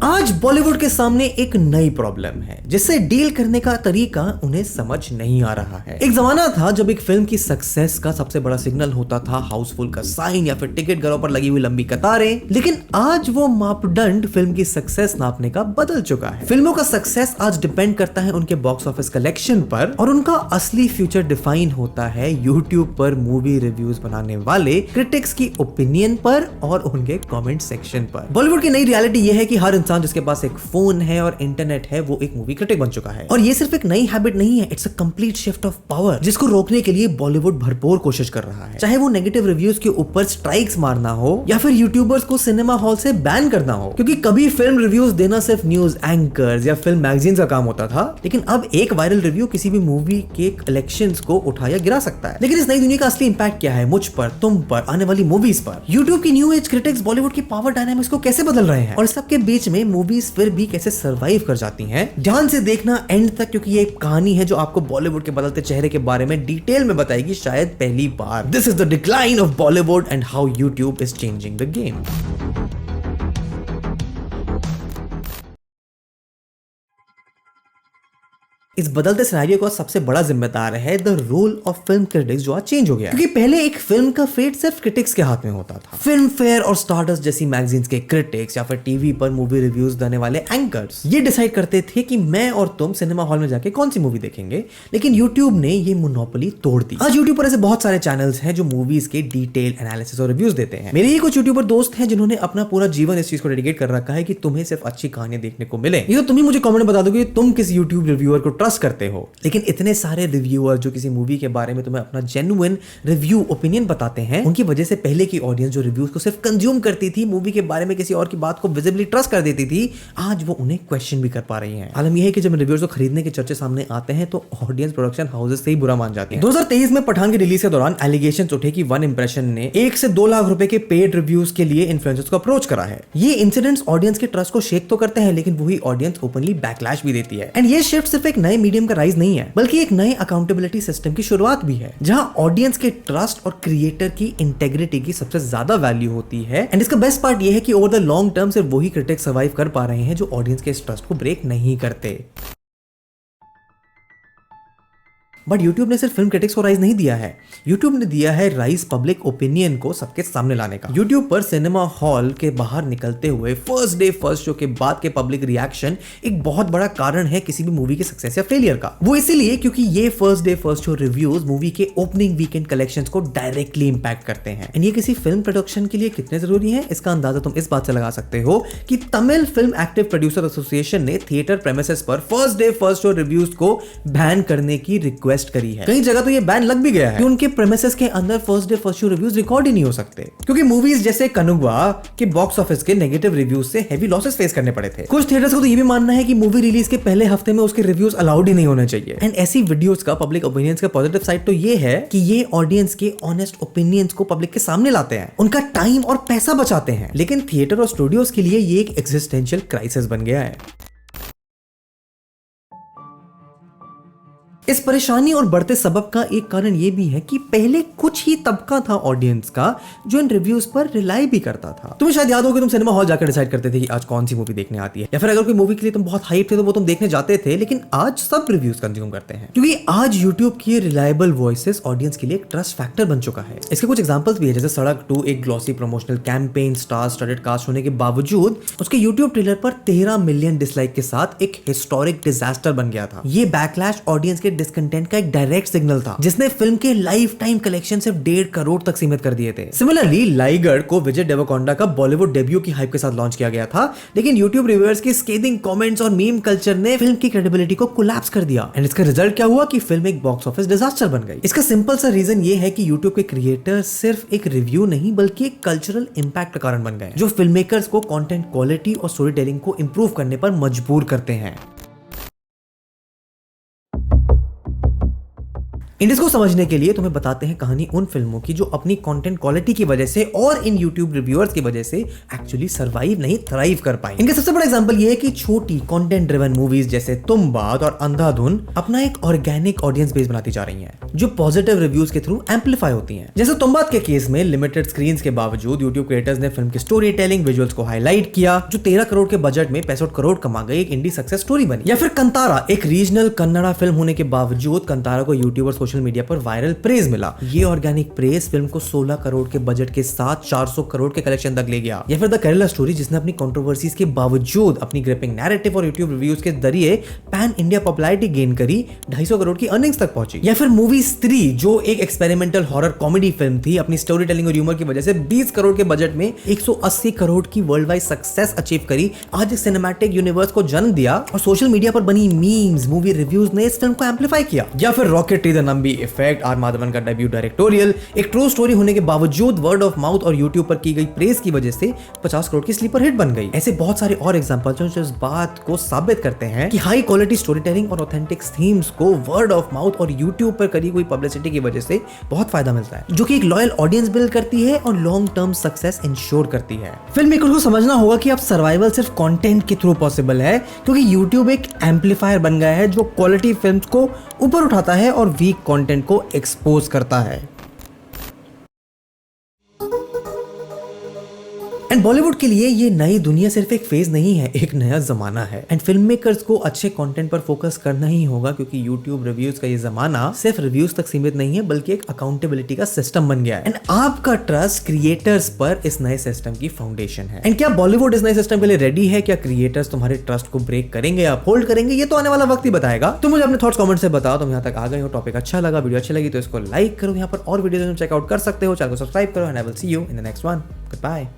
आज बॉलीवुड के सामने एक नई प्रॉब्लम है जिससे डील करने का तरीका उन्हें समझ नहीं आ रहा है। एक जमाना था जब एक फिल्म की सक्सेस का सबसे बड़ा सिग्नल होता था हाउसफुल का साइन या फिर टिकट घरों पर लगी हुई लंबी कतारें, लेकिन आज वो मापदंड फिल्म की सक्सेस नापने का बदल चुका है। फिल्मों का सक्सेस आज डिपेंड करता है उनके बॉक्स ऑफिस कलेक्शन पर और उनका असली फ्यूचर डिफाइन होता है यूट्यूब पर मूवी रिव्यूज बनाने वाले क्रिटिक्स की ओपिनियन पर और उनके कमेंट सेक्शन पर। बॉलीवुड की नई रियलिटी यह है कि हर इंसान जिसके पास एक फोन है और इंटरनेट है वो एक मूवी क्रिटिक बन चुका है। और ये सिर्फ एक नई हैबिट नहीं है, it's a complete shift of power जिसको रोकने के लिए बॉलीवुड भरपूर कोशिश कर रहा है। चाहे वो नेगेटिव रिव्यूज के ऊपर स्ट्राइक्स मारना हो या फिर यूट्यूबर्स को सिनेमा हॉल से बैन करना हो, क्योंकि कभी फिल्म रिव्यूज देना सिर्फ न्यूज एंकर्स या फिल्म मैगजीन्स का काम होता था, लेकिन अब एक वायरल रिव्यू किसी भी मूवी के कलेक्शंस को उठा या गिरा सकता है। लेकिन इस नई दुनिया का असली इंपैक्ट क्या है मुझ पर, तुम पर, आने वाली मूवीज पर? यूट्यूब की न्यू एज क्रिटिक्स बॉलीवुड की पावर डायनामिक्स को कैसे बदल रहे हैं और सबके बीच में मूवीज फिर भी कैसे सरवाइव कर जाती हैं? ध्यान से देखना एंड तक, क्योंकि ये एक कहानी है जो आपको बॉलीवुड के बदलते चेहरे के बारे में डिटेल में बताएगी, शायद पहली बार। This is the decline of Bollywood and how YouTube is changing the game. इस बदलते सिनेरियो का सबसे बड़ा जिम्मेदार है the role of film critics, जो आज चेंज हो गया। क्योंकि पहले एक फिल्म का फेट सिर्फ क्रिटिक्स के हाथ में होता था। फिल्म फेयर और स्टारडस्ट जैसी मैगजीन्स के क्रिटिक्स या फिर टीवी पर मूवी रिव्यूज देने वाले एंकर्स ये डिसाइड करते थे कि मैं और तुम सिनेमा हॉल में जाके कौन सी मूवी देखेंगे। लेकिन यूट्यूब ने ये मोनोपोली तोड़ दी। आज यूट्यूब पर ऐसे बहुत सारे चैनल्स हैं जो मूवीज के डिटेल एनालिसिस और रिव्यूज देते हैं। मेरे ही कुछ यूट्यूबर दोस्त हैं जिन्होंने अपना पूरा जीवन इस चीज को डेडिकेट कर रखा है कि तुम्हें सिर्फ अच्छी कहानियां देखने को मिले। ये तो तुम ही मुझे कमेंट में बता दोगे तुम किस यूट्यूब रिव्यूअर को ट्रस्ट करते हो। लेकिन इतने सारे रिव्यूअर जो किसी मूवी के बारे में तुम्हें अपना जेन्युइन रिव्यू ओपिनियन बताते हैं, उनकी वजह से पहले की ऑडियंस जो रिव्यूज को सिर्फ कंज्यूम करती थी, मूवी के बारे में किसी और की बात को विजिबली ट्रस्ट कर देती थी, आज वो उन्हें क्वेश्चन भी कर पा रही है। आलम यह है कि जब रिव्यूअर्स को खरीदने के चर्चे सामने आते हैं तो ऑडियंस प्रोडक्शन हाउसेस से ही बुरा मान जाती है। 2023 में पठान की रिलीज के दौरान एलिगेशंस उठे कि वन इंप्रेशन ने 1 से 2 लाख रुपए के पेड रिव्यूज के लिए इन्फ्लुएंसर्स को अप्रोच करा है। ये इंसिडेंट्स ऑडियंस के ट्रस्ट को शेक तो करते हैं, लेकिन वही ऑडियंस ओपनली बैकलैश भी देती है। एंड ये शिफ्ट सिर्फ एक नए मीडियम का राइज नहीं है, बल्कि एक नए अकाउंटेबिलिटी सिस्टम की शुरुआत भी है, जहां ऑडियंस के ट्रस्ट और क्रिएटर की इंटेग्रिटी की सबसे ज्यादा वैल्यू होती है। एंड इसका बेस्ट पार्ट यह है कि ओवर द लॉन्ग टर्म सिर्फ वही क्रिटिक्स सर्वाइव कर पा रहे हैं जो ऑडियंस के इस ट्रस्ट को ब्रेक नहीं करते। बट यूट्यूब ने सिर्फ फिल्म क्रिटिक्स को राइज नहीं दिया है, यूट्यूब ने दिया है राइज पब्लिक ओपिनियन को सबके सामने लाने का। यूट्यूब पर सिनेमा हॉल के बाहर निकलते हुए फर्स्ट डे फर्स्ट शो के बाद के पब्लिक रिएक्शन एक बहुत बड़ा कारण है किसी भी मूवी के सक्सेस या फेलियर का। वो इसीलिए क्योंकि ये first day first show reviews movie के ओपनिंग वीकेंड कलेक्शंस को डायरेक्टली इंपैक्ट करते हैं। एंड ये किसी फिल्म प्रोडक्शन के लिए कितने जरूरी है, इसका अंदाजा तुम इस बात से लगा सकते हो कि Tamil film active producer association ने थिएटर प्रेमिसेस पर first day first show reviews को बैन करने की रिक्वेस्ट करी है। कई जगह तो ये बैन लग भी गया है कि उनके प्रेमिसेस के अंदर first day first show reviews record ही नहीं हो सकते, क्योंकि मूवीज जैसे कनुगवा के बॉक्स ऑफिस के नेगेटिव रिव्यूज से हेवी लॉसेस फेस करने पड़े थे। कुछ थिएटर्स को तो ये भी मानना है कि मूवी रिलीज के पहले हफ्ते में उसके रिव्यूज अलाउड ही नहीं होने चाहिए। एंड ऐसी वीडियोस का पब्लिक ओपिनियंस का पॉजिटिव साइड तो ये है कि ये ऑडियंस के ऑनेस्ट ओपिनियंस को पब्लिक के सामने लाते हैं, उनका टाइम और पैसा बचाते हैं। लेकिन थिएटर और स्टूडियोज के लिए ये एक एग्जिस्टेंशियल क्राइसिस बन गया है। इस परेशानी और बढ़ते सबब का एक कारण यह भी है कि पहले कुछ ही तबका था ऑडियंस का जो इन रिव्यूज पर रिलाई भी करता था। तुम्हें शायद याद हो कि तुम सिनेमा हॉल जाकर डिसाइड करते थे कि आज कौन सी मूवी देखने आती है, या फिर अगर कोई मूवी के लिए तुम बहुत हाइप थे तो वो तुम देखने जाते थे। लेकिन आज सब रिव्यूज कंज्यूम करते हैं, क्योंकि आज यूट्यूब की रिलायबल वॉइसेस ऑडियंस के लिए एक ट्रस्ट फैक्टर बन चुका है। इसके कुछ एग्जांपल्स भी है, जैसे सड़क 2 एक glossy promotional campaign star studded cast होने के बावजूद उसके यूट्यूब ट्रेलर पर 13 मिलियन डिसलाइक के साथ एक हिस्टोरिक डिजास्टर बन गया था। ये बैकलैश ऑडियंस के डिसकंटेंट का एक डायरेक्ट सिग्नल था, जिसने फिल्म के लाइफ टाइम कलेक्शन सिर्फ 1.5 करोड़ तक सीमित कर दिए थे। सिमिलरली लाइगढ़ को विजय देवरकोंडा का बॉलीवुड डेब्यू की हाइप के साथ लॉन्च किया गया था, लेकिन यूट्यूब रिव्यूअर्स की स्केदिंग कमेंट्स और मीम कल्चर ने फिल्म की क्रेडिबिलिटी को कोलैप्स कर दिया। एंड इसका रिजल्ट क्या हुआ कि फिल्म एक बॉक्स ऑफिस डिजास्टर बन गई। इसका सिंपल सा रीजन ये है कि यूट्यूब के क्रिएटर सिर्फ एक रिव्यू नहीं बल्कि एक कल्चरल इंपैक्ट का कारण बन गए, जो फिल्म मेकर्स को कंटेंट क्वालिटी और स्टोरी टेलिंग को इंप्रूव करने पर मजबूर करते हैं। इंडस्ट्री को समझने के लिए तुम्हें बताते हैं कहानी उन फिल्मों की जो अपनी कंटेंट क्वालिटी की वजह से और इन यूट्यूब रिव्यूअर्स की वजह से एक्चुअली सर्वाइव नहीं थ्राइव कर पाई। इनका सबसे बड़ा एग्जांपल ये है कि छोटी कंटेंट ड्रिवन मूवीज जैसे तुम बात और अंधाधुन अपना एक ऑर्गेनिक ऑडियंस बेस बनाती जा रही हैं जो पॉजिटिव रिव्यूज के थ्रू एम्पलीफाई होती हैं। जैसे तुम बात के केस में लिमिटेड स्क्रीन्स के बावजूद यूट्यूब क्रिएटर्स ने फिल्म की स्टोरी टेलिंग विजुअल्स को हाईलाइट किया जो 13 करोड़ के बजट में 65 करोड़ कमा गई, एक इंडी सक्सेस स्टोरी बनी। या फिर कंतारा, एक रीजनल कन्नड़ा फिल्म होने के बावजूद कंतारा को यूट्यूब और सोशल मीडिया पर वायरल प्रेज मिला। ये ऑर्गेनिक प्रेज फिल्म को 16 करोड़ के बजट के साथ 400 करोड़ के कलेक्शन तक ले गया। या फिर द केरला स्टोरी जिसने अपनी कंट्रोवर्सीज के बावजूद अपनी ग्रिपिंग नैरेटिव और यूट्यूब रिव्यूज के जरिए पैन इंडिया पॉपुलैरिटी गेन करी, 250 करोड़ की अर्निंग्स तक पहुंची। या फिर मूवी स्त्री जो एक एक्सपेरिमेंटल हॉरर कॉमेडी फिल्म थी, अपनी स्टोरी टेलिंग और ह्यूमर की वजह से 20 करोड़ के बजट में 180 करोड़ की वर्ल्ड वाइड सक्सेस अचीव करी, आज एक सिनेमैटिक यूनिवर्स को जन्म दिया और सोशल मीडिया पर बनी मीम्स, मूवी रिव्यूज ने इस फिल्म को एम्पलीफाई किया। या फिर Rocketry, the Nambi effect, R Madhavan का डेब्यू डायरेक्टोरियल, एक ट्रू स्टोरी होने के बावजूद वर्ड ऑफ माउथ और यूट्यूब पर की गई प्रेज की वजह से 50 करोड़ की स्लीपर हिट बन गई। ऐसे बहुत सारे और एग्जांपल्स हैं जो इस बात को साबित करते हैं कि हाई क्वालिटी स्टोरी टेलिंग और ऑथेंटिक थीम्स को वर्ड ऑफ माउथ और यूट्यूब पर करी हुई पब्लिसिटी की वजह से बहुत फायदा मिलता है, जो कि एक लॉयल ऑडियंस बिल्ड करती है और लॉन्ग टर्म सक्सेस इंश्योर करती है। फिल्म मेकर्स को समझना होगा कि अब सर्वाइवल सिर्फ कंटेंट के थ्रू पॉसिबल है, क्योंकि यूट्यूब एक एम्पलीफायर बन गया है जो क्वालिटी फिल्म्स को ऊपर उठाता है और वीक कंटेंट को एक्सपोज करता है। एंड बॉलीवुड के लिए ये नई दुनिया सिर्फ एक फेज नहीं है, एक नया जमाना है। एंड फिल्म मेकर्स को अच्छे कंटेंट पर फोकस करना ही होगा, क्योंकि यूट्यूब रिव्यूज का ये जमाना सिर्फ रिव्यूज तक सीमित नहीं है बल्कि एक अकाउंटेबिलिटी का सिस्टम बन गया है। एंड आपका ट्रस्ट क्रिएटर्स पर इस नए सिस्टम की फाउंडेशन है। एंड क्या बॉलीवुड इस नए सिस्टम के लिए रेडी है? क्या क्रिएटर्स तुम्हारे ट्रस्ट को ब्रेक करेंगे या होल्ड करेंगे? ये तो आने वाला वक्त ही बताएगा। तो मुझे अपने थॉट्स कमेंट से बताओ। तुम यहाँ तक आ गए हो, टॉपिक अच्छा लगा, वीडियो अच्छी लगी तो इसको लाइक करो। यहाँ पर और वीडियो चेकआउट कर सकते हो, चैनल को सब्सक्राइब करो। And I will see you in the next one. Good bye.